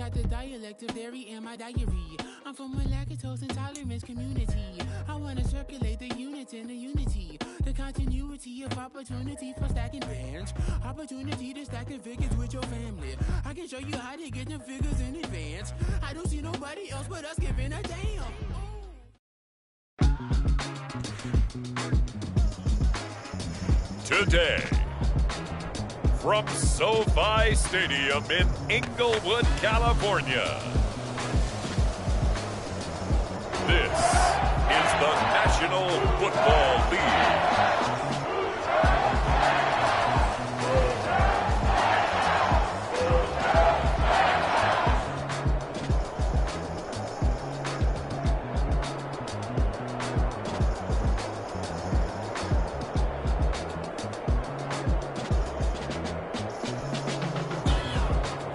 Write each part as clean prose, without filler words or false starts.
got the dialect of dairy in my diary. I'm from a lactose intolerance community. I want to circulate the units in the unity. The continuity of opportunity for stacking bands. Opportunity to stack the figures with your family. I can show you how to get the figures in advance. I don't see nobody else but us giving a damn. Today, from SoFi Stadium in Inglewood, California, this is the National Football League.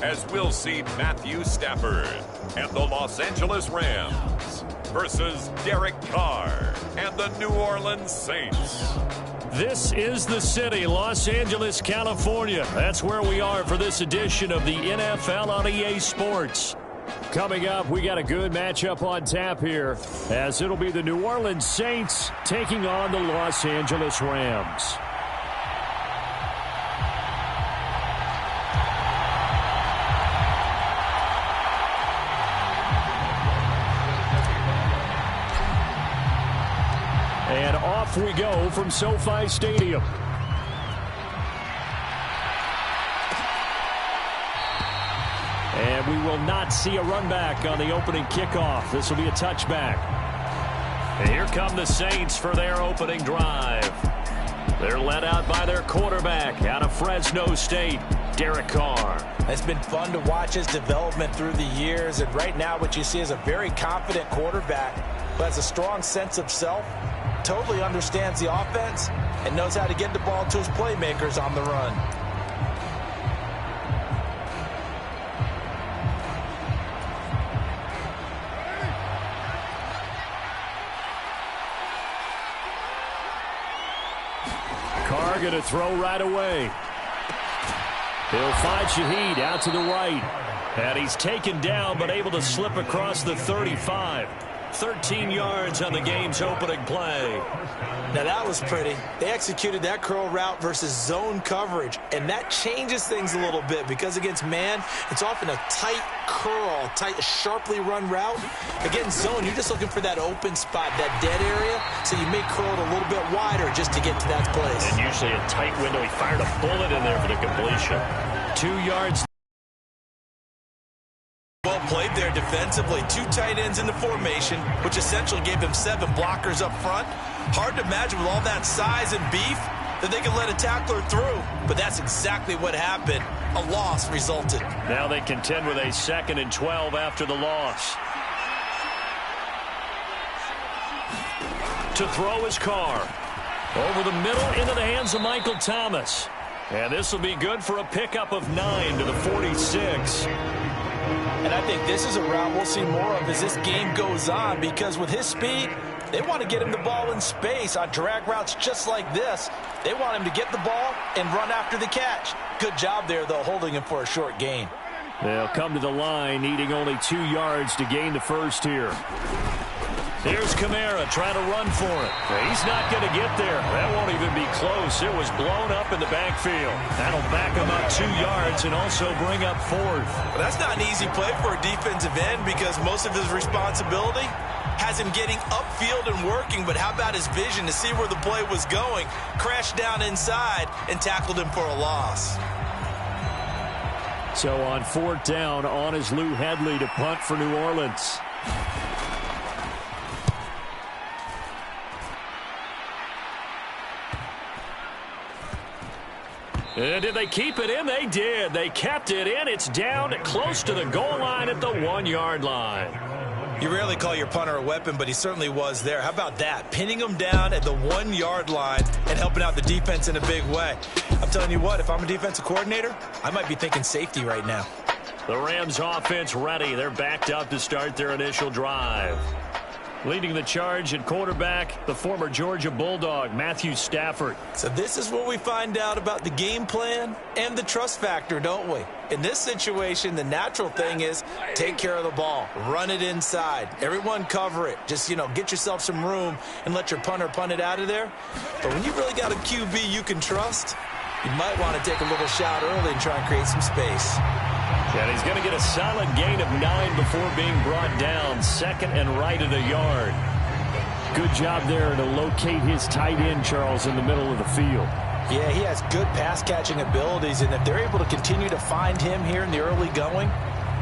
As we'll see Matthew Stafford and the Los Angeles Rams versus Derek Carr and the New Orleans Saints. This is the city, Los Angeles, California. That's where we are for this edition of the NFL on EA Sports. Coming up, we got a good matchup on tap here, as it'll be the New Orleans Saints taking on the Los Angeles Rams. And off we go from SoFi Stadium. And we will not see a run back on the opening kickoff. This will be a touchback. And here come the Saints for their opening drive. They're led out by their quarterback out of Fresno State, Derek Carr. It's been fun to watch his development through the years. And right now what you see is a very confident quarterback who has a strong sense of self, totally understands the offense, and knows how to get the ball to his playmakers on the run. Carr going to throw right away. He'll find Shaheed out to the right. And he's taken down but able to slip across the 35. 13 yards on the game's opening play. Now that was pretty. They executed that curl route versus zone coverage, and that changes things a little bit because against man, it's often a tight curl, tight, sharply run route. Against zone, you're just looking for that open spot, that dead area, so you may curl it a little bit wider just to get to that place. And usually a tight window. He fired a bullet in there for the completion. 2 yards. Well played there defensively. 2 tight ends in the formation, which essentially gave them 7 blockers up front. Hard to imagine with all that size and beef that they could let a tackler through. But that's exactly what happened. A loss resulted. Now they contend with a 2nd and 12 after the loss. To throw is Carr. Over the middle into the hands of Michael Thomas. And this will be good for a pickup of 9 to the 46. And I think this is a route we'll see more of as this game goes on, because with his speed, they want to get him the ball in space on drag routes just like this. They want him to get the ball and run after the catch. Good job there, though, holding him for a short gain. They'll come to the line, needing only 2 yards to gain the first here. Here's Kamara trying to run for it. He's not going to get there. That won't even be close. It was blown up in the backfield. That'll back him up 2 yards and also bring up 4th. Well, that's not an easy play for a defensive end because most of his responsibility has him getting upfield and working. But how about his vision to see where the play was going? Crashed down inside and tackled him for a loss. So on 4th down, on is Lou Hedley to punt for New Orleans. And did they keep it in? They did. They kept it in. It's down close to the goal line at the 1 yard line. You rarely call your punter a weapon, but he certainly was there. How about that? Pinning him down at the 1 yard line and helping out the defense in a big way. I'm telling you what, if I'm a defensive coordinator, I might be thinking safety right now. The Rams offense ready. They're backed up to start their initial drive. Leading the charge at quarterback, the former Georgia Bulldog, Matthew Stafford. So this is where we find out about the game plan and the trust factor, don't we? In this situation, the natural thing is take care of the ball, run it inside. Everyone cover it. Just, get yourself some room and let your punter punt it out of there. But when you really got a QB you can trust, you might want to take a little shot early and try and create some space. And he's going to get a solid gain of 9 before being brought down. Second and right at a yard. Good job there to locate his tight end, Charles, in the middle of the field. Yeah, he has good pass-catching abilities, and if they're able to continue to find him here in the early going,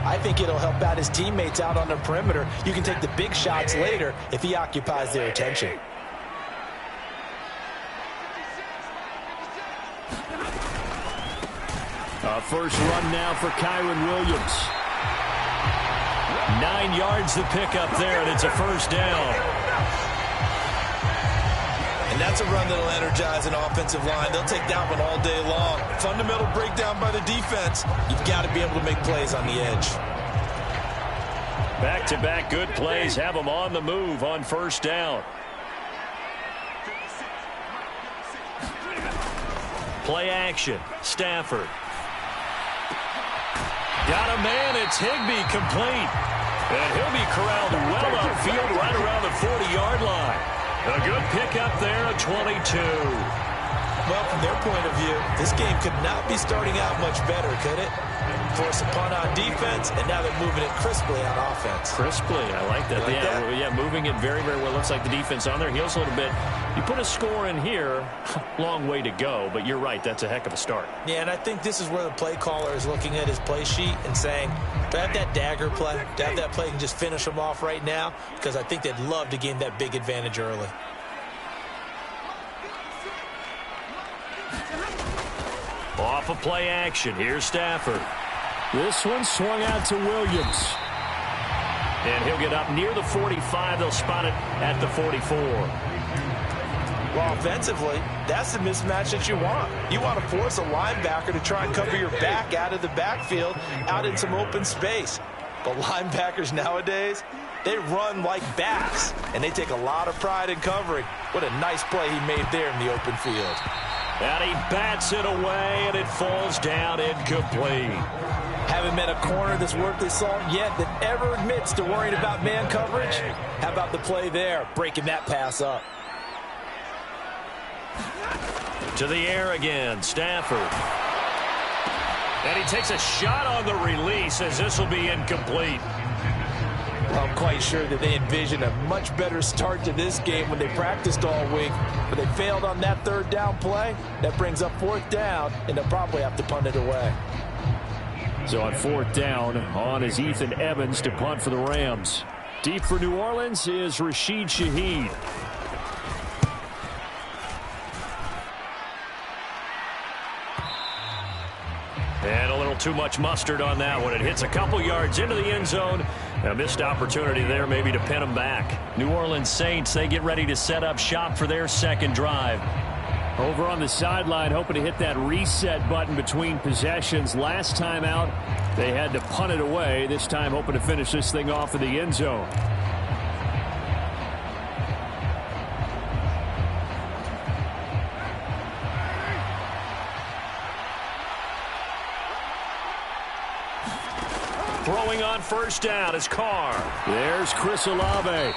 I think it'll help out his teammates out on the perimeter. You can take the big shots later if he occupies their attention. First run now for Kyron Williams. 9 yards to pick up there, and it's a first down. And that's a run that'll energize an offensive line. They'll take that one all day long. Fundamental breakdown by the defense. You've got to be able to make plays on the edge. Back-to-back good plays have them on the move on first down. Play action. Stafford. Got a man. It's Higbee complete. And he'll be corralled well upfield right around the 40-yard line. A good pickup there at 22. Well, from their point of view, this game could not be starting out much better, could it? Force a punt on defense, and now they're moving it crisply on offense. Crisply, I like that. Yeah, moving it very, very well. Looks like the defense on their heels a little bit. You put a score in here, long way to go, but you're right, that's a heck of a start. Yeah, and I think this is where the play caller is looking at his play sheet and saying, do I have that dagger play? Do I have that play and just finish them off right now? Because I think they'd love to gain that big advantage early. Off of play action, here's Stafford. This one swung out to Williams. And he'll get up near the 45. They'll spot it at the 44. Well, offensively, that's the mismatch that you want. You want to force a linebacker to try and cover your back out of the backfield, out in some open space. But linebackers nowadays, they run like backs, and they take a lot of pride in covering. What a nice play he made there in the open field. And he bats it away, and it falls down incomplete. Haven't met a corner that's worth his salt yet that ever admits to worrying about man coverage. How about the play there, breaking that pass up? To the air again, Stafford. And he takes a shot on the release as this will be incomplete. I'm quite sure that they envisioned a much better start to this game when they practiced all week, but they failed on that third down play. That brings up fourth down, and they'll probably have to punt it away. So on fourth down, on is Ethan Evans to punt for the Rams. Deep for New Orleans is Rashid Shaheed. And a little too much mustard on that one. It hits a couple yards into the end zone. A missed opportunity there maybe to pin them back. New Orleans Saints, they get ready to set up shop for their second drive. Over on the sideline, hoping to hit that reset button between possessions. Last time out, they had to punt it away. This time hoping to finish this thing off in the end zone. Throwing on first down is Carr. There's Chris Olave.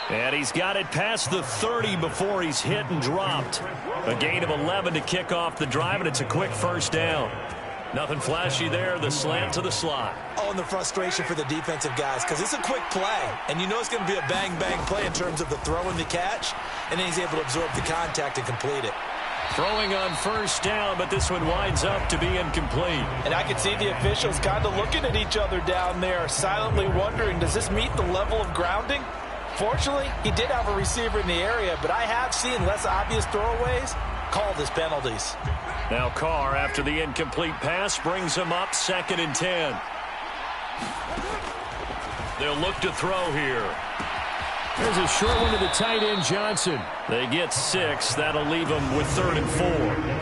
And he's got it past the 30 before he's hit and dropped. A gain of 11 to kick off the drive, and it's a quick first down. Nothing flashy there, the slant to the slot. Oh, and the frustration for the defensive guys, because it's a quick play, and you know it's going to be a bang-bang play in terms of the throw and the catch, and then he's able to absorb the contact and complete it. Throwing on first down, but this one winds up to be incomplete. And I could see the officials kind of looking at each other down there, silently wondering, does this meet the level of grounding? Fortunately, he did have a receiver in the area, but I have seen less obvious throwaways called as penalties. Now Carr, after the incomplete pass, brings him up 2nd and 10. They'll look to throw here. There's a short one to the tight end, Johnson. They get 6. That'll leave them with 3rd and 4.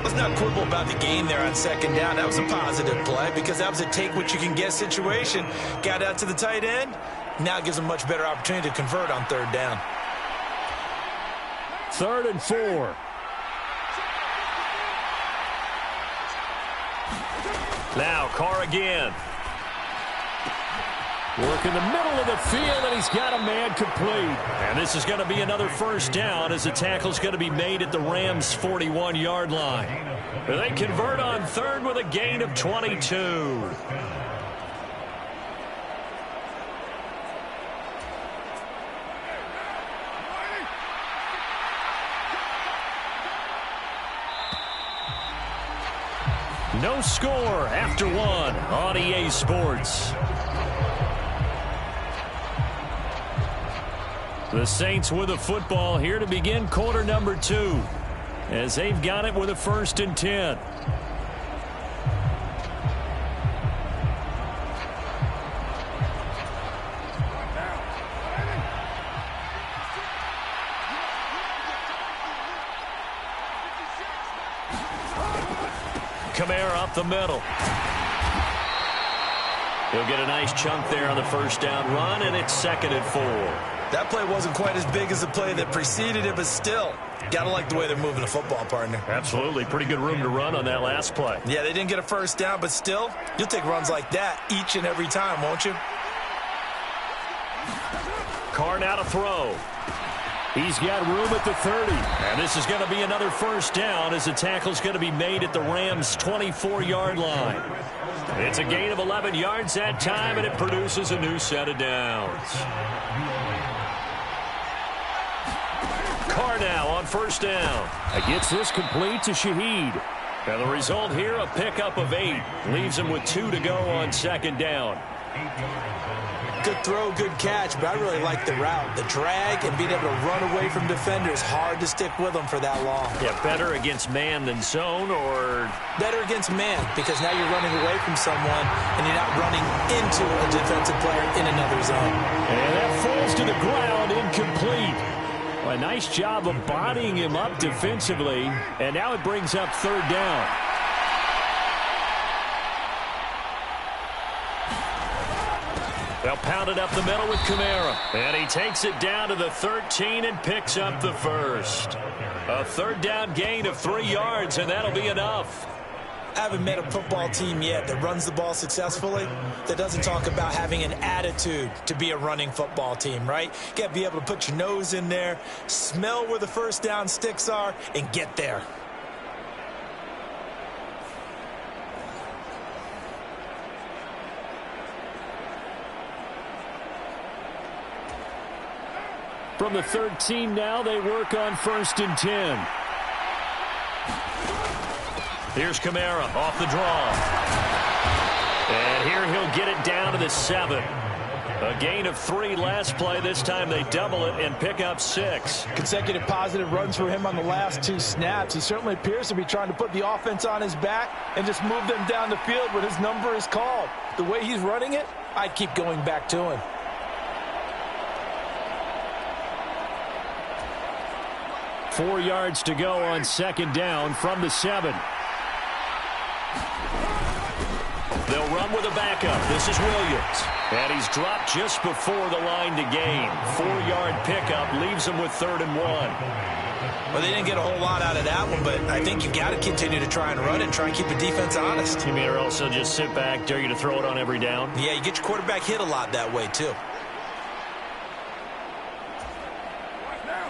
Let's not quibble about the gain there on 2nd down. That was a positive play because that was a take-what-you-can-get situation. Got out to the tight end, Now it gives them much better opportunity to convert on third down. 3rd and 4. Now Carr again. Work in the middle of the field, and he's got a man complete. And this is going to be another first down as the tackle's going to be made at the Rams' 41-yard line. They convert on 3rd with a gain of 22. No score after 1 on EA Sports. The Saints with the football here to begin quarter number 2 as they've got it with a 1st and 10. Kamara up the middle. He'll get a nice chunk there on the first down run, and it's 2nd and 4. That play wasn't quite as big as the play that preceded it, but still, got to like the way they're moving the football, partner. Absolutely. Pretty good room to run on that last play. Yeah, they didn't get a first down, but still, you'll take runs like that each and every time, won't you? Carr now to throw. He's got room at the 30. And this is going to be another first down as the tackle's going to be made at the Rams' 24-yard line. It's a gain of 11 yards that time, and it produces a new set of downs. Carr now on first down. Gets this complete to Shaheed. And the result here, a pickup of 8. Leaves him with 2 to go on 2nd down. Good throw, good catch, but I really like the route. The drag and being able to run away from defenders, hard to stick with them for that long. Yeah, better against man than zone, or? Better against man, because now you're running away from someone and you're not running into a defensive player in another zone. And that falls to the ground, incomplete. A nice job of bodying him up defensively, and now it brings up 3rd down. They'll pound it up the middle with Kamara. And he takes it down to the 13 and picks up the 1st. A 3rd down gain of 3 yards, and that'll be enough. I haven't met a football team yet that runs the ball successfully that doesn't talk about having an attitude to be a running football team, right? You got to be able to put your nose in there, smell where the first down sticks are, and get there. From the 13 now, they work on 1st and 10. Here's Kamara off the draw. And here he'll get it down to the 7. A gain of 3 last play. This time they double it and pick up 6. Consecutive positive runs for him on the last 2 snaps. He certainly appears to be trying to put the offense on his back and just move them down the field when his number is called. The way he's running it, I'd keep going back to him. Four yards to go on 2nd down from the 7. They'll run with a backup. This is Williams. And he's dropped just before the line to gain. 4-yard pickup leaves him with 3rd and 1. Well, they didn't get a whole lot out of that one, but I think you got to continue to try and run and try and keep the defense honest. You mean or also just sit back, dare you to throw it on every down? Yeah, you get your quarterback hit a lot that way, too.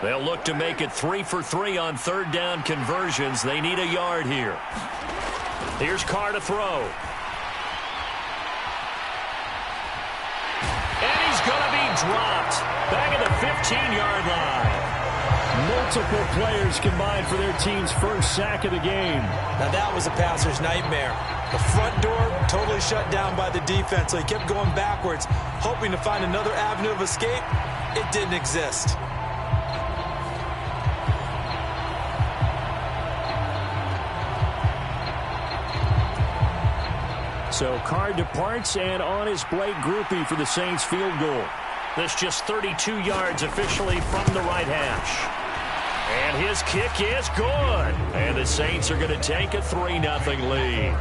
They'll look to make it 3 for 3 on 3rd down conversions. They need a yard here. Here's Carr to throw. And he's going to be dropped. Back at the 15-yard line. Multiple players combined for their team's first sack of the game. Now that was a passer's nightmare. The front door totally shut down by the defense, so he kept going backwards, hoping to find another avenue of escape. It didn't exist. So Carr departs, and on is Blake Groupie for the Saints field goal. This just 32 yards officially from the right hash. And his kick is good. And the Saints are going to take a 3-0 lead.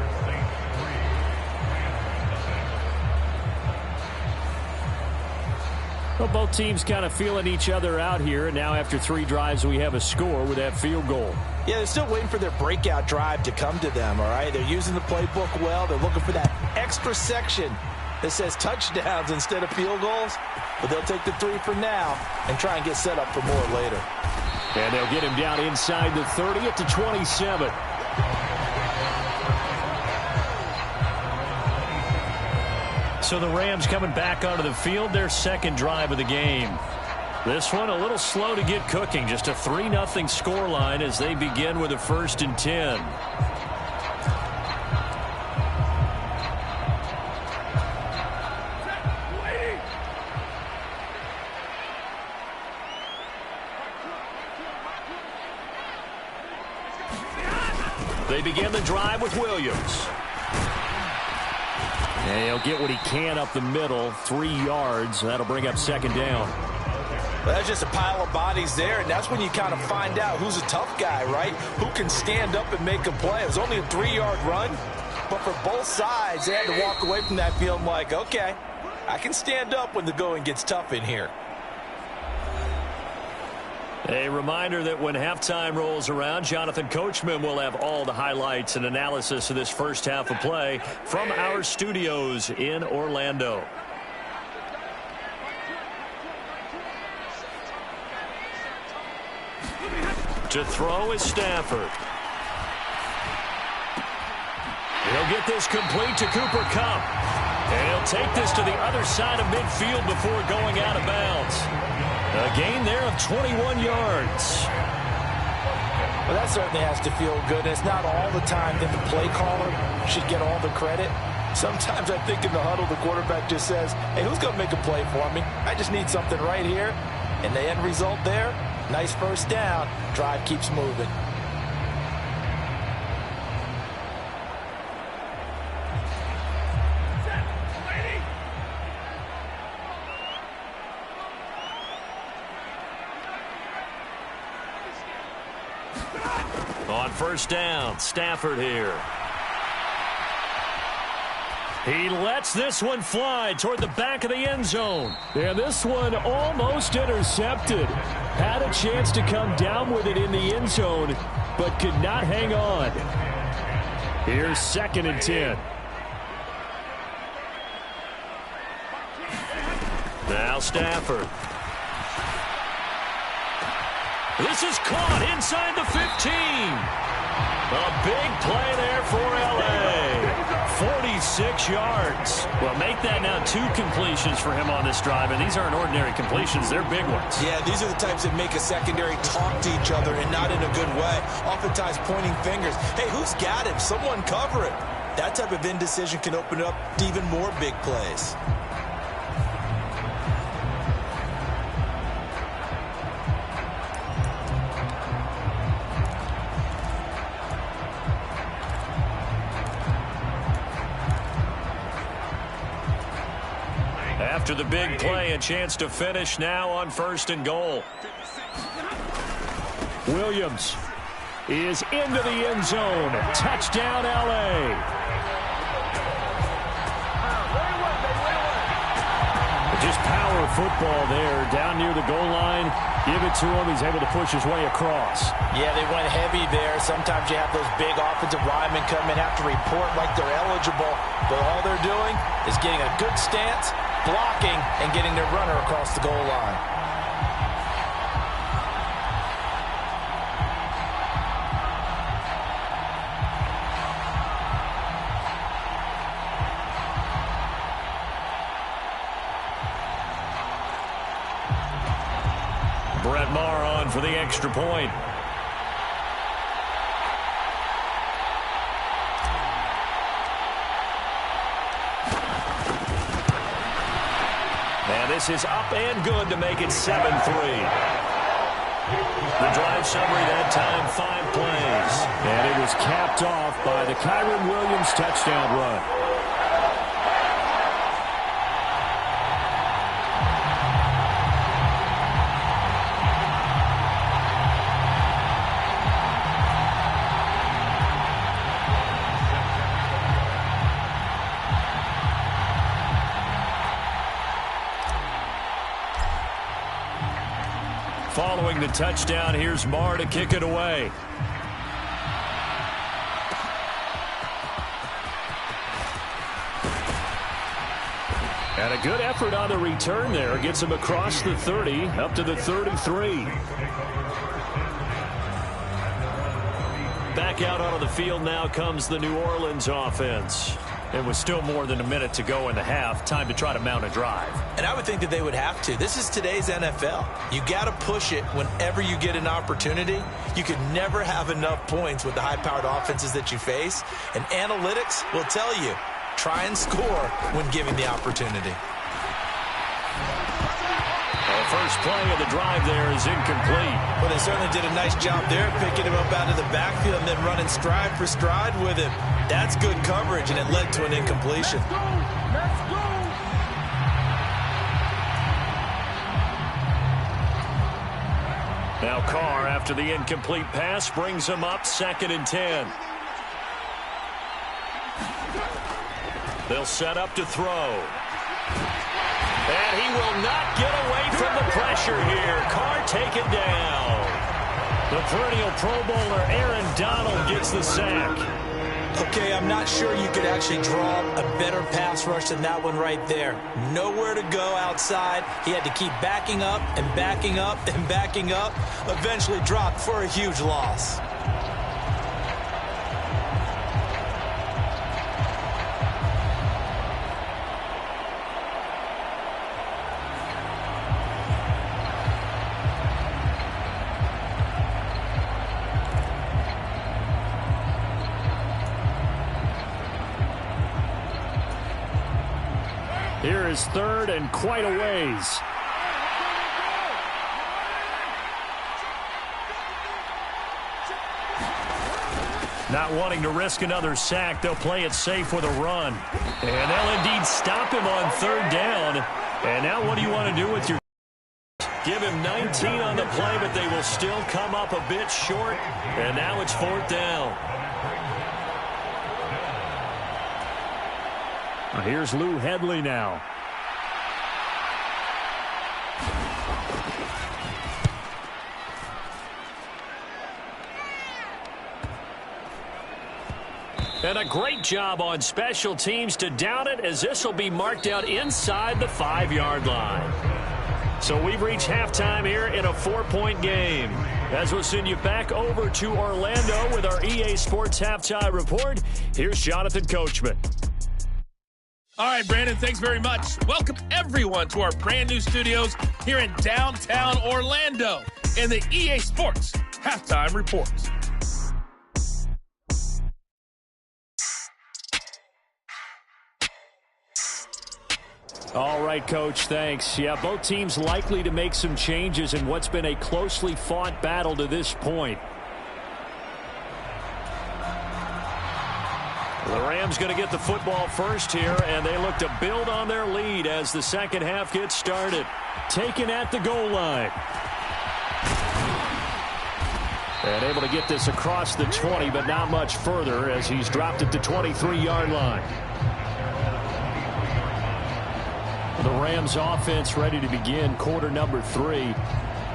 Well, both teams kind of feeling each other out here, and now after 3 drives, we have a score with that field goal. Yeah, they're still waiting for their breakout drive to come to them, all right? They're using the playbook well. They're looking for that extra section that says touchdowns instead of field goals. But they'll take the 3 for now and try and get set up for more later. And they'll get him down inside the 30 at the 27. So the Rams coming back onto the field, their second drive of the game. This one a little slow to get cooking. Just a 3-0 scoreline as they begin with a 1st and 10. They begin the drive with Williams. And he'll get what he can up the middle, 3 yards. That'll bring up 2nd down. Well, that's just a pile of bodies there, and that's when you kind of find out who's a tough guy, right? Who can stand up and make a play. It was only a 3-yard run, but for both sides, they had to walk away from that field like, okay, I can stand up when the going gets tough in here. A reminder that when halftime rolls around, Jonathan Coachman will have all the highlights and analysis of this first half of play from our studios in Orlando. To throw is Stafford. He'll get this complete to Cooper Kupp. And he'll take this to the other side of midfield before going out of bounds. A gain there of 21 yards. Well, that certainly has to feel good. It's not all the time that the play caller should get all the credit. Sometimes I think in the huddle, the quarterback just says, hey, who's going to make a play for me? I just need something right here. And the end result there, nice 1st down. Drive keeps moving. On 1st down, Stafford here. He lets this one fly toward the back of the end zone. And this one almost intercepted. Had a chance to come down with it in the end zone, but could not hang on. Here's 2nd and 10. Now Stafford. This is caught inside the 15. A big play there for L.A. 46 yards. Well, make that now 2 completions for him on this drive, and these aren't ordinary completions. They're big ones. Yeah, these are the types that make a secondary talk to each other and not in a good way. Oftentimes pointing fingers. Hey, who's got him? Someone cover it. That type of indecision can open up to even more big plays. After the big play, a chance to finish now on 1st and goal. Williams is into the end zone. Touchdown, L.A. Just power football there. Down near the goal line. Give it to him. He's able to push his way across. Yeah, they went heavy there. Sometimes you have those big offensive linemen come in, have to report like they're eligible. But all they're doing is getting a good stance, blocking, and getting their runner across the goal line. Brett Maher on for the extra point. And this is up and good to make it 7-3. The drive summary that time, 5 plays. And it was capped off by the Kyren Williams touchdown run. Following the touchdown, here's Marr to kick it away. And a good effort on the return there. Gets him across the 30, up to the 33. Back out onto the field now comes the New Orleans offense. And with still more than a minute to go in the half, time to try to mount a drive. And I would think that they would have to. This is today's NFL. You got to push it whenever you get an opportunity. You could never have enough points with the high-powered offenses that you face. And analytics will tell you, try and score when given the opportunity. The first play of the drive there is incomplete. Well, they certainly did a nice job there, picking him up out of the backfield and then running stride for stride with him. That's good coverage, and it led to an incompletion. Let's go. Now Carr, after the incomplete pass, brings him up 2nd and 10. They'll set up to throw. And he will not get away from the pressure here. Carr taken down. The perennial Pro Bowler Aaron Donald gets the sack. Okay, I'm not sure you could actually draw a better pass rush than that one right there. Nowhere to go outside. He had to keep backing up and backing up and backing up. Eventually dropped for a huge loss. Here is 3rd and quite a ways. Not wanting to risk another sack, they'll play it safe with a run. And they'll indeed stop him on 3rd down. And now what do you want to do with your... Give him 19 on the play, but they will still come up a bit short. And now it's 4th down. Here's Lou Hedley now. And a great job on special teams to down it, as this will be marked out inside the 5-yard line. So we've reached halftime here in a 4-point game. As we'll send you back over to Orlando with our EA Sports Halftime Report, here's Jonathan Coachman. All right, Brandon, thanks very much. Welcome, everyone, to our brand new studios here in downtown Orlando in the EA Sports Halftime Report. All right, Coach, thanks. Yeah, both teams likely to make some changes in what's been a closely fought battle to this point. The Rams going to get the football first here, and they look to build on their lead as the second half gets started. Taken at the goal line. And able to get this across the 20, but not much further as he's dropped at the 23-yard line. The Rams offense ready to begin quarter number 3.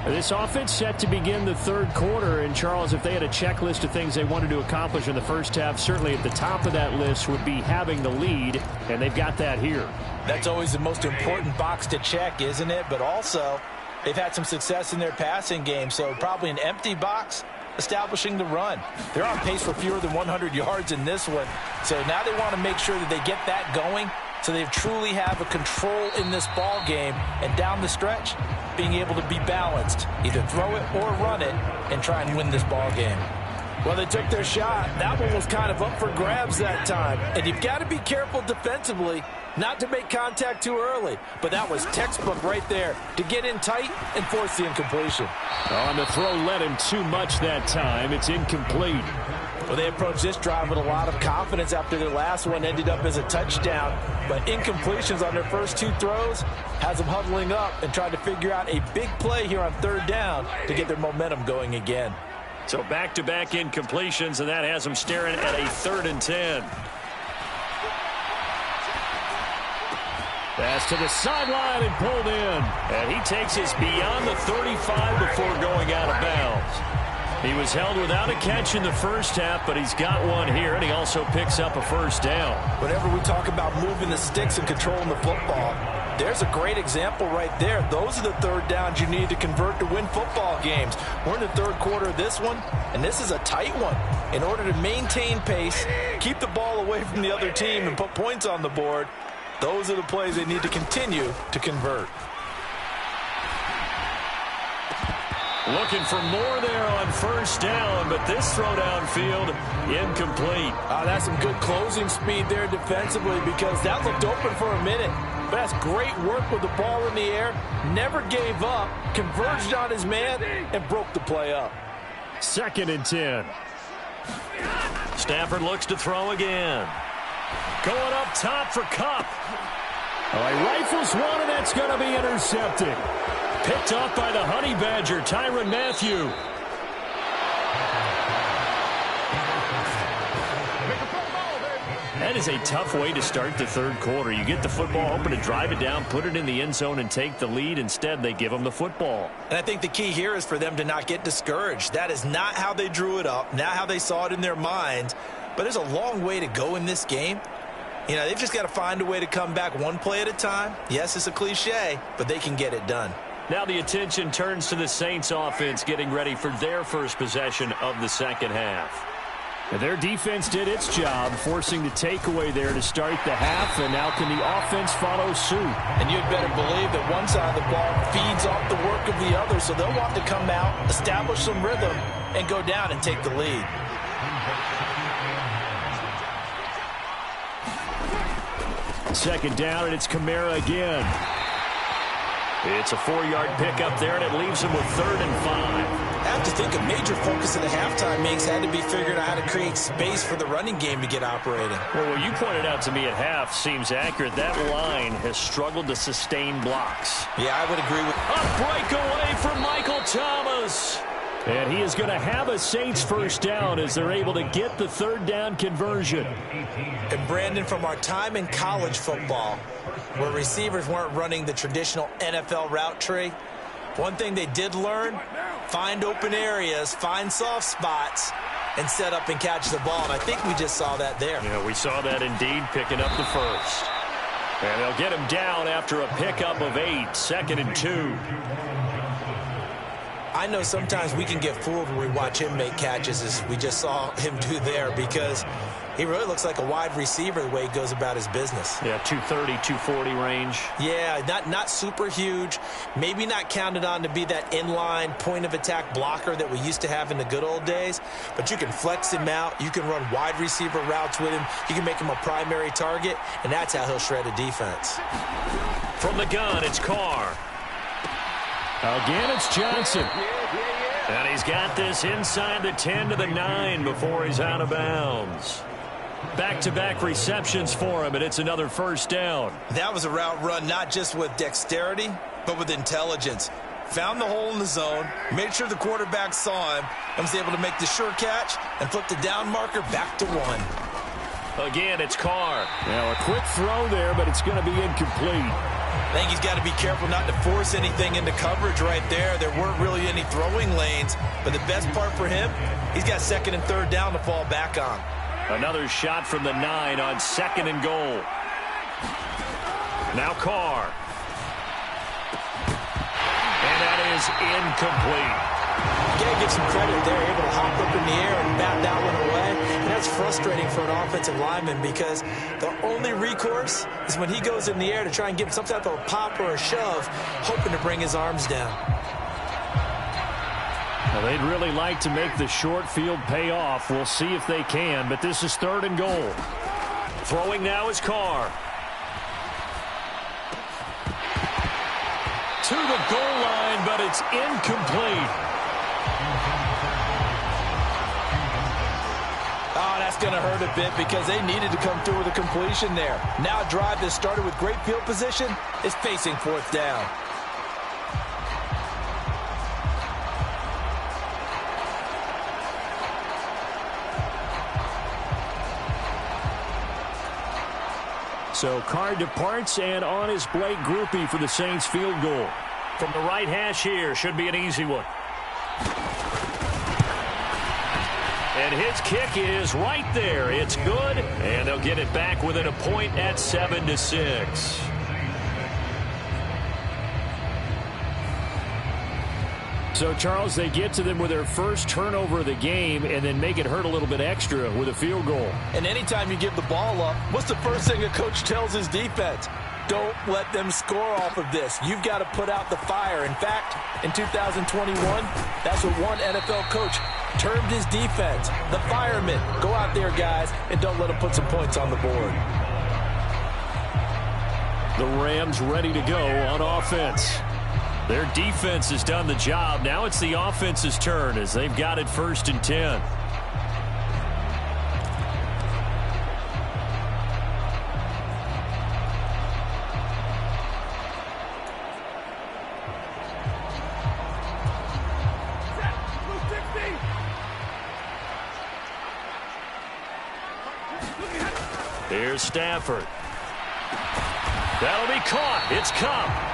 This offense set to begin the 3rd quarter. And, Charles, if they had a checklist of things they wanted to accomplish in the first half, certainly at the top of that list would be having the lead, and they've got that here. That's always the most important box to check, isn't it? But also, they've had some success in their passing game, so probably an empty box establishing the run. They're on pace for fewer than 100 yards in this one, so now they want to make sure that they get that going so they truly have a control in this ball game, and down the stretch, being able to be balanced, either throw it or run it, and try and win this ball game. Well, they took their shot. That one was kind of up for grabs that time, and you've got to be careful defensively not to make contact too early, but that was textbook right there to get in tight and force the incompletion. On the throw led him too much that time. It's incomplete. Well, they approached this drive with a lot of confidence after their last one ended up as a touchdown. But incompletions on their first 2 throws has them huddling up and trying to figure out a big play here on 3rd down to get their momentum going again. So back-to-back incompletions, and that has them staring at a 3rd and 10. Pass to the sideline and pulled in. And he takes us beyond the 35 before going out of bounds. He was held without a catch in the first half, but he's got one here, and he also picks up a first down. Whenever we talk about moving the sticks and controlling the football, there's a great example right there. Those are the third downs you need to convert to win football games. We're in the third quarter of this one, and this is a tight one. In order to maintain pace, keep the ball away from the other team, and put points on the board, those are the plays they need to continue to convert. Looking for more there on first down, but this throw downfield incomplete. That's some good closing speed there defensively, because that looked open for a minute. But that's great work with the ball in the air. Never gave up, converged on his man, and broke the play up. 2nd and 10. Stafford looks to throw again. Going up top for Kupp. He rifles one, and that's going to be intercepted. Picked off by the Honey Badger, Tyrann Mathieu. That is a tough way to start the third quarter. You get the football open to drive it down, put it in the end zone, and take the lead. Instead, they give them the football. And I think the key here is for them to not get discouraged. That is not how they drew it up, not how they saw it in their minds. But there's a long way to go in this game. You know, they've just got to find a way to come back one play at a time. Yes, it's a cliche, but they can get it done. Now the attention turns to the Saints offense getting ready for their first possession of the second half. And their defense did its job, forcing the takeaway there to start the half, and now can the offense follow suit? And you'd better believe that one side of the ball feeds off the work of the other, so they'll want to come out, establish some rhythm, and go down and take the lead. Second down, and it's Kamara again. It's a 4-yard pickup there, and it leaves him with 3rd and 5. I have to think a major focus of the halftime mix had to be figuring out how to create space for the running game to get operating. Well, what you pointed out to me at half seems accurate. That line has struggled to sustain blocks. Yeah, I would agree with... A breakaway for Michael Thomas. And he is going to have a Saints first down as they're able to get the 3rd down conversion. And Brandon, from our time in college football, where receivers weren't running the traditional NFL route tree, one thing they did learn, find open areas, find soft spots, and set up and catch the ball. And I think we just saw that there. Yeah, we saw that indeed, picking up the first. And they'll get him down after a pickup of 8, 2nd and 2. I know sometimes we can get fooled when we watch him make catches, as we just saw him do there, because he really looks like a wide receiver the way he goes about his business. Yeah, 230, 240 range. Yeah, not super huge. Maybe not counted on to be that inline point-of-attack blocker that we used to have in the good old days. But you can flex him out. You can run wide receiver routes with him. You can make him a primary target, and that's how he'll shred a defense. From the gun, it's Carr. Again, it's Johnson. And he's got this inside the 10 to the 9 before he's out of bounds. Back-to-back receptions for him, and it's another first down. That was a route run not just with dexterity, but with intelligence. Found the hole in the zone, made sure the quarterback saw him, and was able to make the sure catch and flip the down marker back to 1. Again, it's Carr. Now a quick throw there, but it's going to be incomplete. I think he's got to be careful not to force anything into coverage right there. There weren't really any throwing lanes, but the best part for him, he's got 2nd and 3rd down to fall back on. Another shot from the 9 on 2nd and goal. Now Carr. And that is incomplete. You got to give some credit there, able to hop up in the air and bat that one away. And that's frustrating for an offensive lineman, because the only recourse is when he goes in the air to try and get some type of a pop or a shove, hoping to bring his arms down. Well, they'd really like to make the short field pay off. We'll see if they can, but this is 3rd and goal. Throwing now is Carr. To the goal line, but it's incomplete. Oh, that's going to hurt a bit, because they needed to come through with a completion there. Now a drive that started with great field position is facing 4th down. So Carr departs, and on is Blake Groupie for the Saints field goal. From the right hash here, should be an easy one. And his kick is right there. It's good, and they'll get it back within a point at 7-6. So, Charles, they get to them with their first turnover of the game and then make it hurt a little bit extra with a field goal. And anytime you give the ball up, what's the first thing a coach tells his defense? Don't let them score off of this. You've got to put out the fire. In fact, in 2021, that's what one NFL coach termed his defense, the firemen. Go out there, guys, and don't let them put some points on the board. The Rams ready to go on offense. Their defense has done the job. Now it's the offense's turn as they've got it 1st and 10. Here's Stafford. That'll be caught. It's Cup.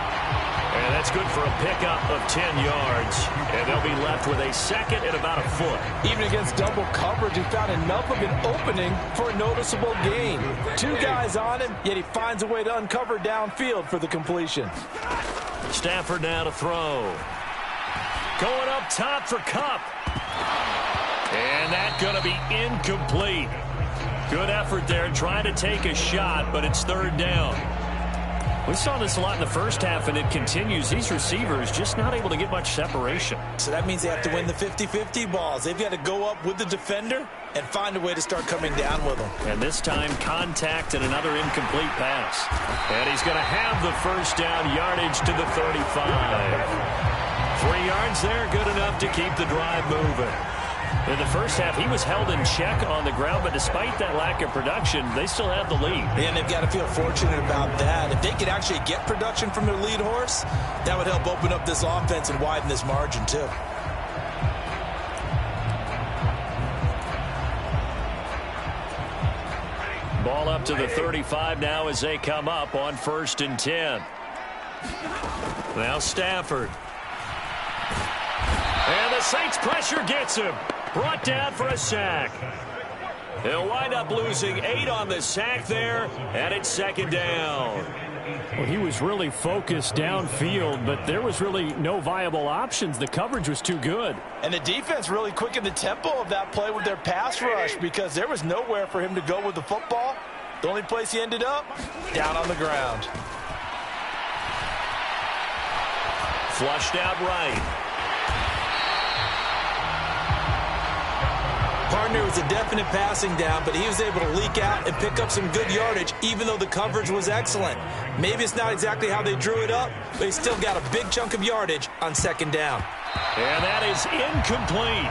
And that's good for a pickup of 10 yards. And they'll be left with a second and about a foot. Even against double coverage, he found enough of an opening for a noticeable gain. 2 guys on him, yet he finds a way to uncover downfield for the completion. Stafford now to throw. Going up top for Cup. And that's going to be incomplete. Good effort there trying to take a shot, but it's 3rd down. We saw this a lot in the first half, and it continues. These receivers just not able to get much separation. So that means they have to win the 50-50 balls. They've got to go up with the defender and find a way to start coming down with them. And this time, contact and another incomplete pass. And he's going to have the first down, yardage to the 35. 3 yards there, good enough to keep the drive moving. In the first half, he was held in check on the ground, but despite that lack of production, they still have the lead. And they've got to feel fortunate about that. If they could actually get production from their lead horse, that would help open up this offense and widen this margin, too. Ball up to the 35 now as they come up on 1st and 10. Now Stafford. And the Saints pressure gets him. Brought down for a sack. They'll wind up losing 8 on the sack there, and it's 2nd down. Well, he was really focused downfield, but there was really no viable options. The coverage was too good. And the defense really quickened the tempo of that play with their pass rush because there was nowhere for him to go with the football. The only place he ended up, down on the ground. Flushed out right. Partner was a definite passing down, but he was able to leak out and pick up some good yardage, even though the coverage was excellent. Maybe it's not exactly how they drew it up, but he still got a big chunk of yardage on 2nd down. And that is incomplete.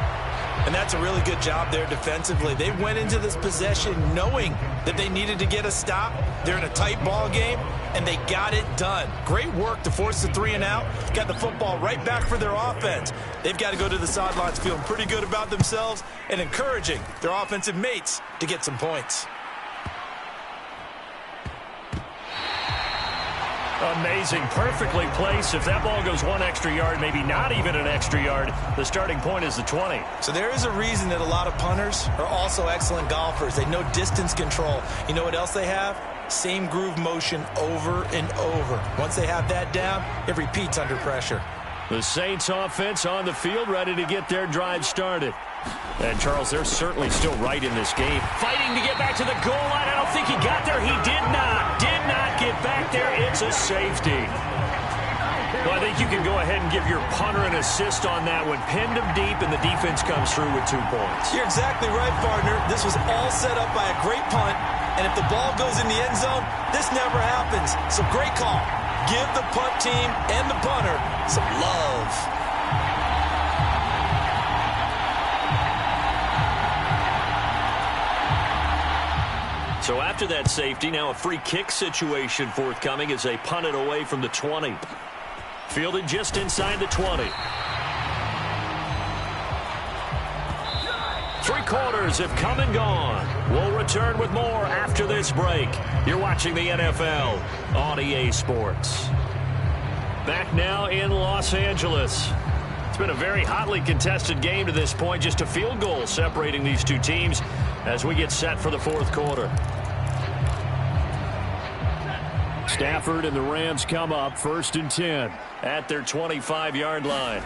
And that's a really good job there defensively. They went into this possession knowing that they needed to get a stop. They're in a tight ball game, and they got it done. Great work to force the 3 and out. Got the football right back for their offense. They've got to go to the sidelines feeling pretty good about themselves and encouraging their offensive mates to get some points. Amazing. Perfectly placed. If that ball goes 1 extra yard, maybe not even an extra yard, the starting point is the 20. So there is a reason that a lot of punters are also excellent golfers. They know distance control. You know what else they have? Same groove motion over and over. Once they have that down, it repeats under pressure. The Saints offense on the field, ready to get their drive started. And, Charles, they're certainly still right in this game. Fighting to get back to the goal line. I don't think he got there. He did not. Did not get back there. It's a safety. Well, I think you can go ahead and give your punter an assist on that one. Pinned him deep, and the defense comes through with 2 points. You're exactly right, partner. This was all set up by a great punt. And if the ball goes in the end zone, this never happens. So great call. Give the punt team and the punter some love. So after that safety, now a free kick situation forthcoming as they punt it away from the 20. Fielded just inside the 20. Three quarters have come and gone. We'll return with more after this break. You're watching the NFL on EA Sports. Back now in Los Angeles. It's been a very hotly contested game to this point. Just a field goal separating these two teams as we get set for the fourth quarter. Stafford and the Rams come up 1st and 10 at their 25-yard line.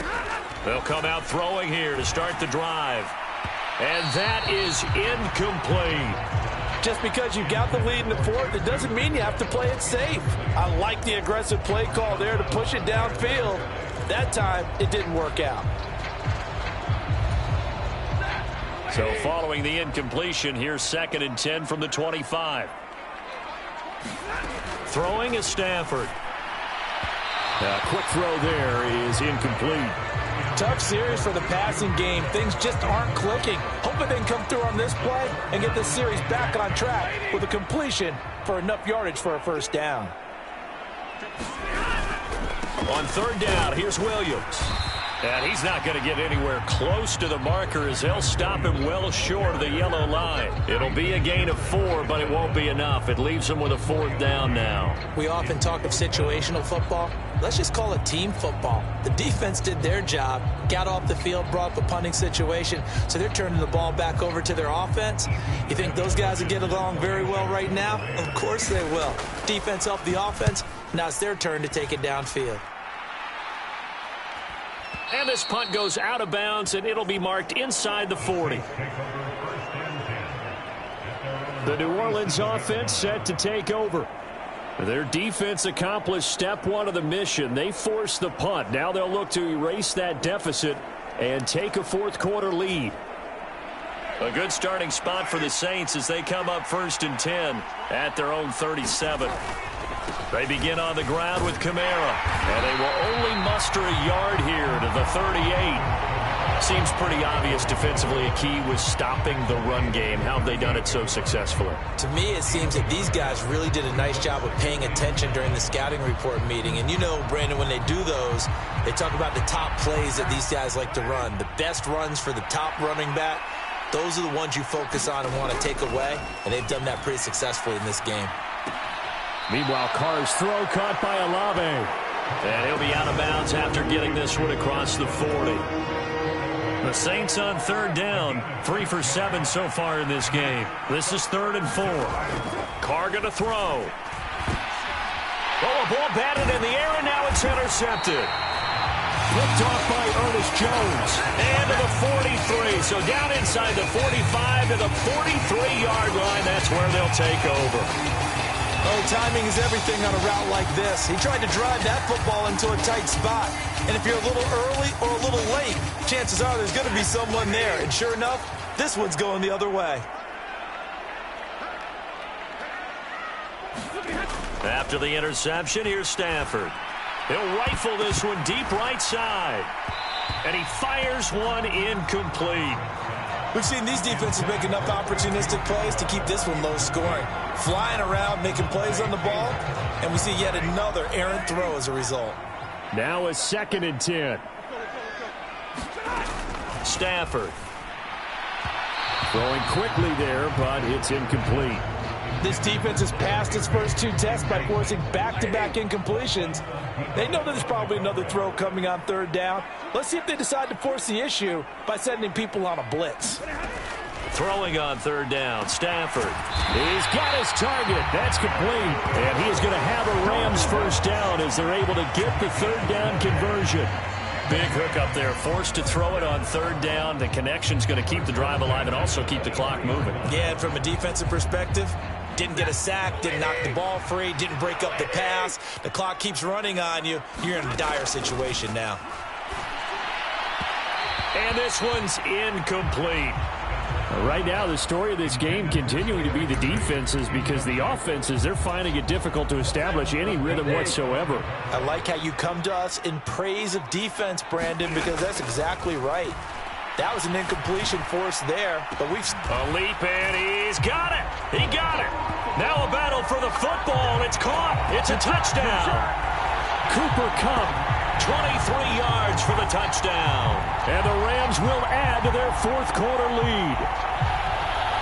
They'll come out throwing here to start the drive. And that is incomplete. Just because you got the lead in the fourth, it doesn't mean you have to play it safe. I like the aggressive play call there to push it downfield. That time, it didn't work out. So following the incompletion, here's 2nd and 10 from the 25. Throwing is Stafford. A quick throw there is incomplete. Tough series for the passing game. Things just aren't clicking. Hoping they can come through on this play and get this series back on track with a completion for enough yardage for a first down. On 3rd down, here's Williams. And he's not going to get anywhere close to the marker as they'll stop him well short of the yellow line. It'll be a gain of 4, but it won't be enough. It leaves him with a 4th down now. We often talk of situational football. Let's just call it team football. The defense did their job, got off the field, brought up a punting situation, so they're turning the ball back over to their offense. You think those guys will get along very well right now? Of course they will. Defense helped the offense. Now it's their turn to take it downfield. And this punt goes out of bounds, and it'll be marked inside the 40. The New Orleans offense set to take over. Their defense accomplished step 1 of the mission. They forced the punt. Now they'll look to erase that deficit and take a fourth quarter lead. A good starting spot for the Saints as they come up 1st and 10 at their own 37. They begin on the ground with Kamara, and they will only muster a yard here to the 38. Seems pretty obvious defensively a key was stopping the run game. How have they done it so successfully? To me, it seems that these guys really did a nice job of paying attention during the scouting report meeting. And you know, Brandon, when they do those, they talk about the top plays that these guys like to run. The best runs for the top running back, those are the ones you focus on and want to take away. And they've done that pretty successfully in this game. Meanwhile, Carr's throw caught by Olave. And he'll be out of bounds after getting this one across the 40. The Saints on 3rd down, 3 for 7 so far in this game. This is 3rd and 4. Carr going to throw. Oh, a ball batted in the air, and now it's intercepted. Picked off by Ernest Jones. And to the 43. So down inside the 45 to the 43-yard line. That's where they'll take over. Oh, timing is everything on a route like this. He tried to drive that football into a tight spot. And if you're a little early or a little late, chances are there's going to be someone there. And sure enough, this one's going the other way. After the interception, here's Stafford. He'll rifle this one deep right side. And he fires one incomplete. We've seen these defenses make enough opportunistic plays to keep this one low scoring. Flying around, making plays on the ball, and we see yet another errant throw as a result. Now a 2nd and 10. Stafford. Throwing quickly there, but it's incomplete. This defense has passed its first 2 tests by forcing back-to-back incompletions. They know there's probably another throw coming on 3rd down. Let's see if they decide to force the issue by sending people on a blitz. Throwing on 3rd down, Stafford. He's got his target. That's complete. And he is going to have a Rams first down as they're able to get the 3rd down conversion. Big hook up there, forced to throw it on 3rd down. The connection's going to keep the drive alive and also keep the clock moving. Yeah, and from a defensive perspective, didn't get a sack, didn't knock the ball free, didn't break up the pass. The clock keeps running on you. You're in a dire situation now. And this one's incomplete. Right now, the story of this game continuing to be the defenses, because the offenses, they're finding it difficult to establish any rhythm whatsoever. I like how you come to us in praise of defense, Brandon, because that's exactly right. That was an incompletion forced there, but we've... A leap, and he's got it. He got it. Now a battle for the football. It's caught. It's a touchdown. Cooper Kupp 23 yards for the touchdown. And the Rams will add to their fourth quarter lead.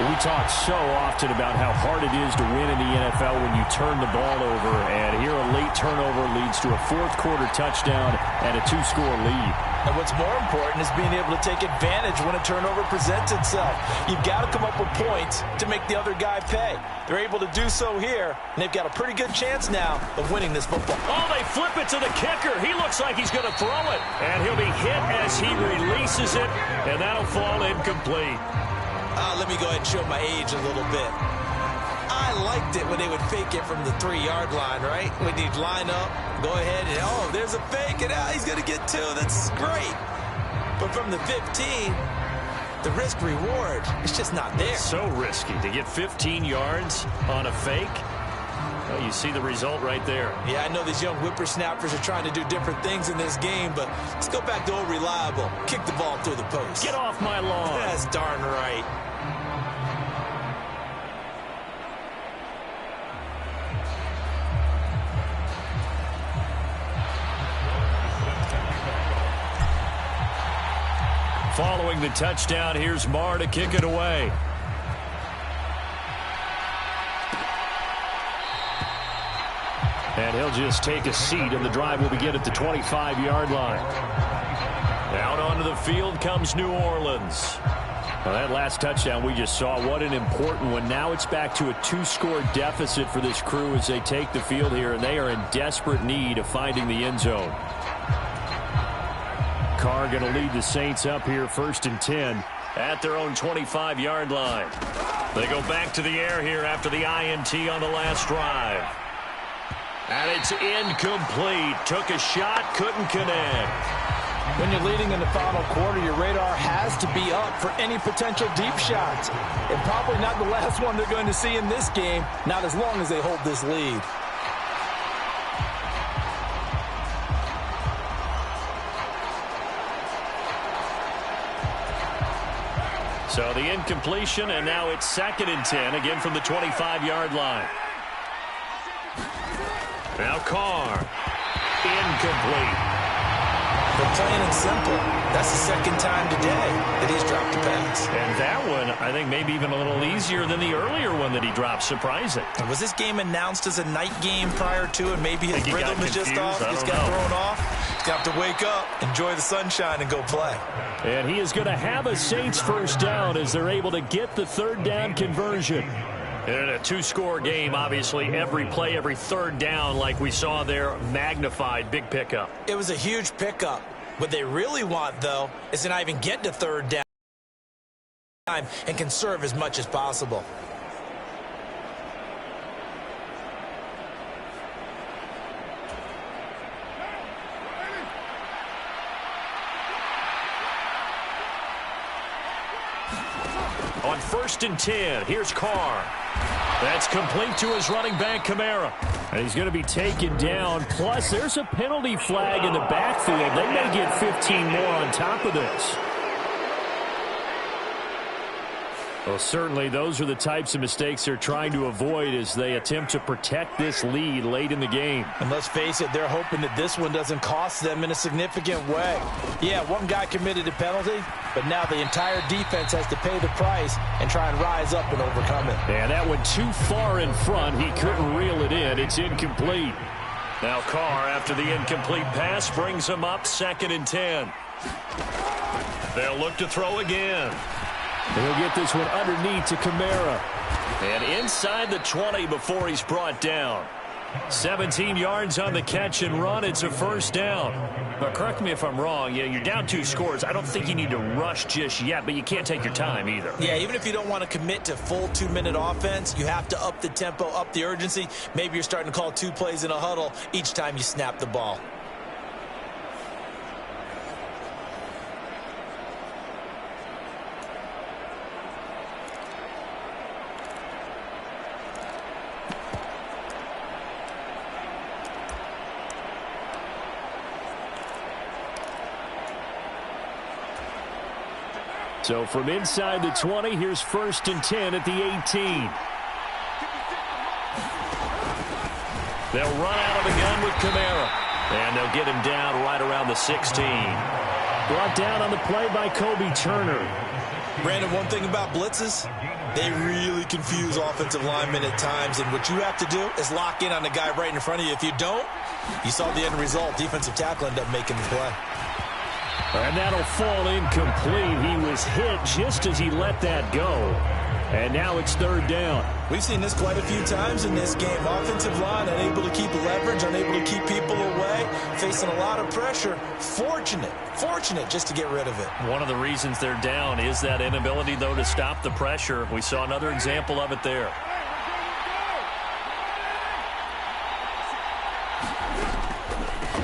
We talk so often about how hard it is to win in the NFL when you turn the ball over, and here a late turnover leads to a fourth quarter touchdown and a 2-score lead. And what's more important is being able to take advantage when a turnover presents itself. You've got to come up with points to make the other guy pay. They're able to do so here, and they've got a pretty good chance now of winning this football. Oh, they flip it to the kicker. He looks like he's going to throw it, and he'll be hit as he releases it, and that'll fall incomplete. Let me go ahead and show my age a little bit. I liked it when they would fake it from the 3-yard line, right? When you'd line up, go ahead, and oh, there's a fake, and he's going to get 2. That's great. But from the 15, the risk-reward, it's just not there. It's so risky to get 15 yards on a fake. Well, you see the result right there. Yeah, I know these young whippersnappers are trying to do different things in this game, but let's go back to old reliable. Kick the ball through the post. Get off my lawn. That's darn right. Following the touchdown, here's Marr to kick it away. And he'll just take a seat, and the drive will begin at the 25-yard line. Out onto the field comes New Orleans. Well, that last touchdown we just saw, what an important one. Now it's back to a 2-score deficit for this crew as they take the field here, and they are in desperate need of finding the end zone. Carr going to lead the Saints up here, 1st and 10 at their own 25-yard line. They go back to the air here after the INT on the last drive. And it's incomplete. Took a shot, couldn't connect. When you're leading in the final quarter, your radar has to be up for any potential deep shots. And probably not the last one they're going to see in this game, not as long as they hold this lead. So the incompletion, and now it's 2nd and 10, again from the 25-yard line. Now Carr. Incomplete. But plain and simple, that's the second time today that he's dropped a pass. And that one, I think, maybe even a little easier than the earlier one that he dropped. Surprising. And was this game announced as a night game prior to, and maybe his rhythm is just off? Just got thrown off. He's got to wake up, enjoy the sunshine, and go play. And he is going to have a Saints first down as they're able to get the 3rd down conversion. In a 2-score game, obviously, every play, every 3rd down, like we saw there, magnified, big pickup. It was a huge pickup. What they really want, though, is to not even get to 3rd down and conserve as much as possible. On 1st and 10, here's Carr. That's complete to his running back, Kamara. And he's going to be taken down. Plus, there's a penalty flag in the backfield. They may get 15 more on top of this. Well, certainly those are the types of mistakes they're trying to avoid as they attempt to protect this lead late in the game. And let's face it, they're hoping that this one doesn't cost them in a significant way. Yeah, one guy committed a penalty, but now the entire defense has to pay the price and try and rise up and overcome it. Yeah, that went too far in front. He couldn't reel it in. It's incomplete. Now Carr, after the incomplete pass, brings him up 2nd and 10. They'll look to throw again. He'll get this one underneath to Kamara. And inside the 20 before he's brought down. 17 yards on the catch and run. It's a first down. But correct me if I'm wrong. Yeah, you're down 2 scores. I don't think you need to rush just yet, but you can't take your time either. Yeah, even if you don't want to commit to full 2-minute offense, you have to up the tempo, up the urgency. Maybe you're starting to call 2 plays in a huddle each time you snap the ball. So from inside the 20, here's 1st and 10 at the 18. They'll run out of the gun with Kamara. And they'll get him down right around the 16. Brought down on the play by Kobe Turner. Brandon, one thing about blitzes, they really confuse offensive linemen at times, and what you have to do is lock in on the guy right in front of you. If you don't, you saw the end result. Defensive tackle ended up making the play. And that'll fall incomplete. He was hit just as he let that go. And now it's third down. We've seen this quite a few times in this game. Offensive line unable to keep leverage, unable to keep people away, facing a lot of pressure. Fortunate just to get rid of it. One of the reasons they're down is that inability, though, to stop the pressure. We saw another example of it there.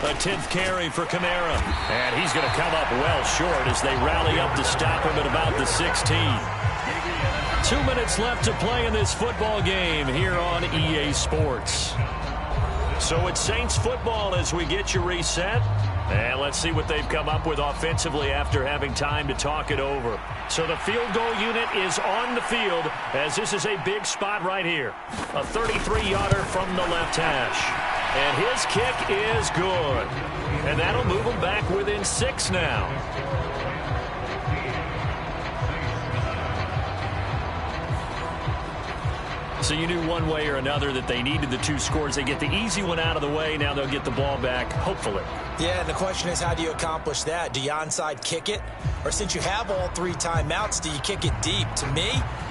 A 10th carry for Kamara. And he's going to come up well short as they rally up to stop him at about the 16. 2 minutes left to play in this football game here on EA Sports. So it's Saints football as we get you reset. And let's see what they've come up with offensively after having time to talk it over. So the field goal unit is on the field as this is a big spot right here. A 33-yarder from the left hash. And his kick is good. And that'll move him back within 6 now. So you knew one way or another that they needed the 2 scores. They get the easy one out of the way. Now they'll get the ball back, hopefully. Yeah, and the question is, how do you accomplish that? Do you onside kick it? Or since you have all 3 timeouts, do you kick it deep? To me,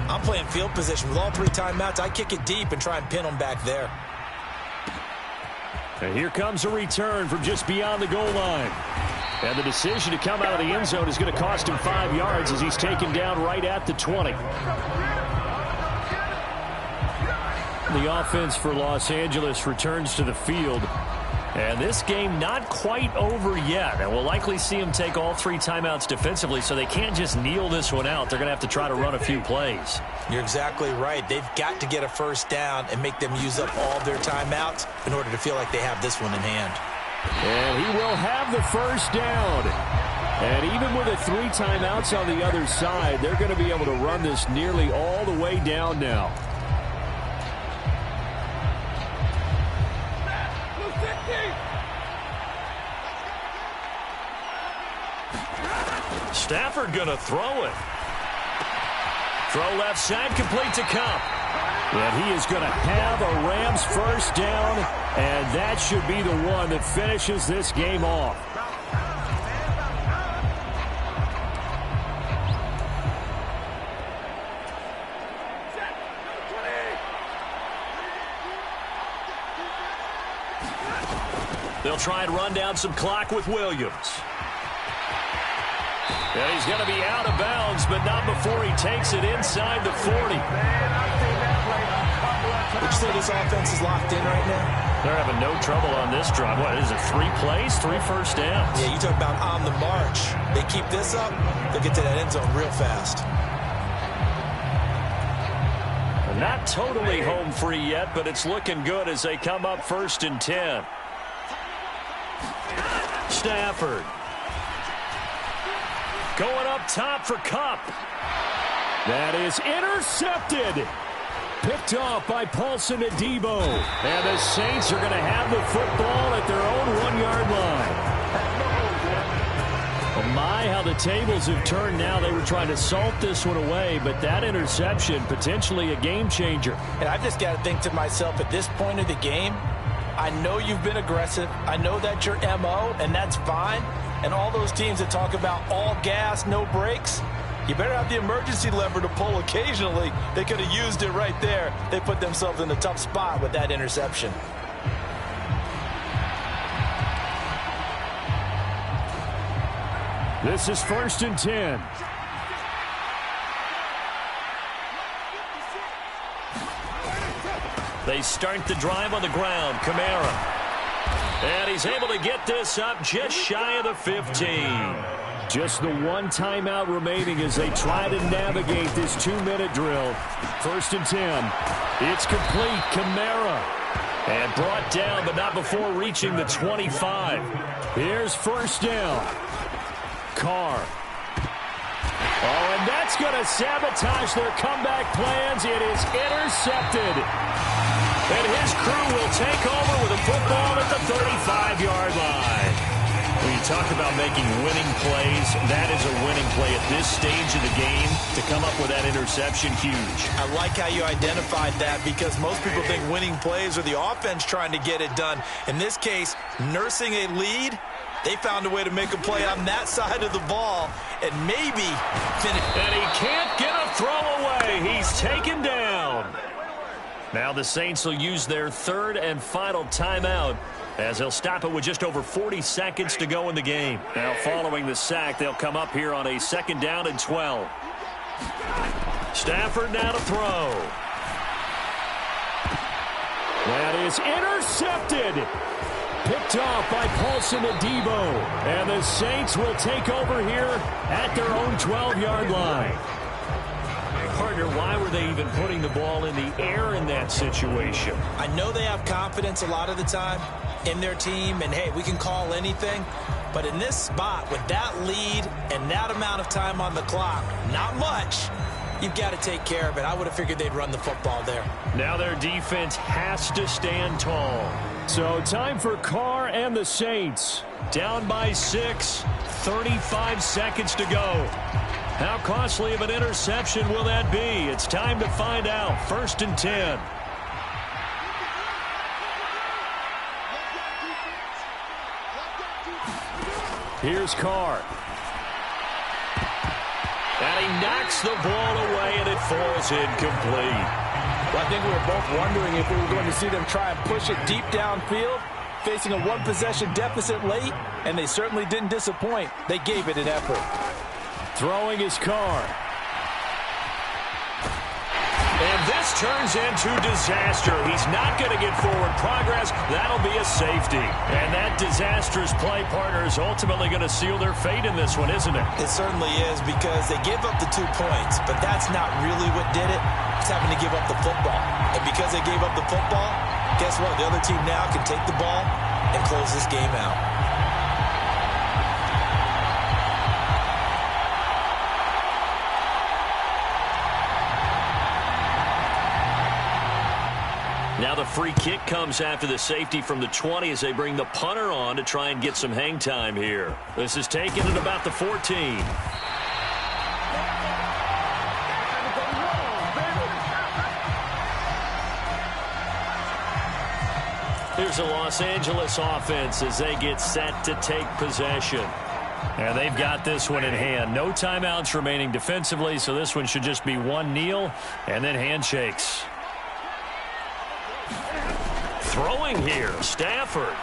I'm playing field position. With all 3 timeouts, I kick it deep and try and pin them back there. And here comes a return from just beyond the goal line. And the decision to come out of the end zone is going to cost him 5 yards as he's taken down right at the 20. The offense for Los Angeles returns to the field. And this game not quite over yet. And we'll likely see them take all 3 timeouts defensively, so they can't just kneel this one out. They're going to have to try to run a few plays. You're exactly right. They've got to get a first down and make them use up all their timeouts in order to feel like they have this one in hand. And he will have the first down. And even with the 3 timeouts on the other side, they're going to be able to run this nearly all the way down now. Stafford going to throw it. Throw left side, complete to Cup. And he is going to have a Rams first down, and that should be the one that finishes this game off. They'll try and run down some clock with Williams. And he's going to be out of bounds, but not before he takes it inside the 40. Would you say this offense is locked in right now? They're having no trouble on this drive. What is it, 3 plays, 3 first downs? Yeah, you talk about on the march. They keep this up, they'll get to that end zone real fast. Not totally home free yet, but it's looking good as they come up 1st and 10. Stafford. Going up top for Cup. That is intercepted. Picked off by Paulson Adebo. And the Saints are going to have the football at their own 1-yard line. Oh my, how the tables have turned now. They were trying to salt this one away, but that interception, potentially a game changer. And I've just got to think to myself, at this point of the game, I know you've been aggressive. I know that's your MO, and that's fine. And all those teams that talk about all gas, no brakes, you better have the emergency lever to pull occasionally. They could have used it right there. They put themselves in a tough spot with that interception. This is 1st and 10. They start the drive on the ground. Kamara. And he's able to get this up just shy of the 15. Just the 1 timeout remaining as they try to navigate this 2-minute drill. 1st and 10. It's complete. Kamara. And brought down, but not before reaching the 25. Here's 1st down. Carr. Oh, and that's going to sabotage their comeback plans. It is intercepted. And his crew will take over with a football at the 35-yard line. When you talk about making winning plays, that is a winning play at this stage of the game. To come up with that interception, huge. I like how you identified that because most people think winning plays are the offense trying to get it done. In this case, nursing a lead, they found a way to make a play on that side of the ball and maybe finish. And he can't get a throw away. He's taken down. Now the Saints will use their third and final timeout as they'll stop it with just over 40 seconds to go in the game. Now following the sack, they'll come up here on a 2nd down and 12. Stafford now to throw. That is intercepted. Picked off by Paulson Adebo. And the Saints will take over here at their own 12-yard line. Partner, why were they even putting the ball in the air in that situation? I know they have confidence a lot of the time in their team, and hey, we can call anything. But in this spot, with that lead and that amount of time on the clock, not much, you've got to take care of it. I would have figured they'd run the football there. Now their defense has to stand tall. So time for Carr and the Saints. Down by 6, 35 seconds to go. How costly of an interception will that be? It's time to find out. 1st and 10. Here's Carr. And he knocks the ball away, and it falls incomplete. Well, I think we were both wondering if we were going to see them try and push it deep downfield, facing a one-possession deficit late, and they certainly didn't disappoint. They gave it an effort. Throwing his Carr. And this turns into disaster. He's not going to get forward progress. That'll be a safety. And that disastrous play, partner, is ultimately going to seal their fate in this one, isn't it? It certainly is because they give up the 2 points, but that's not really what did it. It's having to give up the football. And because they gave up the football, guess what? The other team now can take the ball and close this game out. Now the free kick comes after the safety from the 20 as they bring the punter on to try and get some hang time here. This is taken at about the 14. Here's the Los Angeles offense as they get set to take possession. And they've got this one in hand. No timeouts remaining defensively, so this one should just be one kneel and then handshakes. Throwing here, Stafford.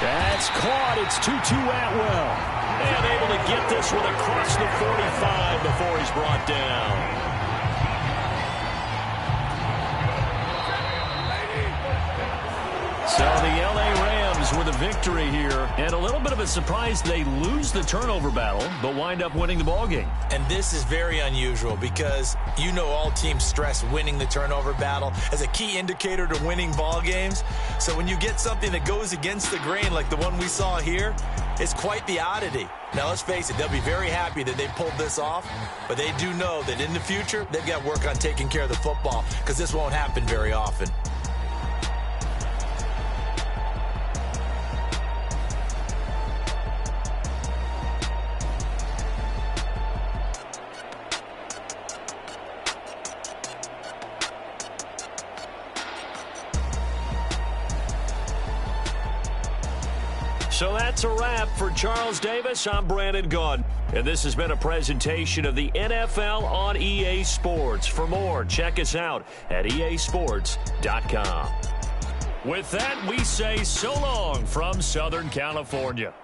That's caught. It's Tutu Atwell. And able to get this one across the 45 before he's brought down. So the L.A. Rams with a victory here. And a little bit of a surprise, they lose the turnover battle, but wind up winning the ballgame. And this is very unusual because you know all teams stress winning the turnover battle as a key indicator to winning ball games. So when you get something that goes against the grain like the one we saw here, it's quite the oddity. Now, let's face it, they'll be very happy that they pulled this off, but they do know that in the future, they've got to work on taking care of the football because this won't happen very often. So that's a wrap for Charles Davis. I'm Brandon Gaudin, and this has been a presentation of the NFL on EA Sports. For more, check us out at easports.com. With that, we say so long from Southern California.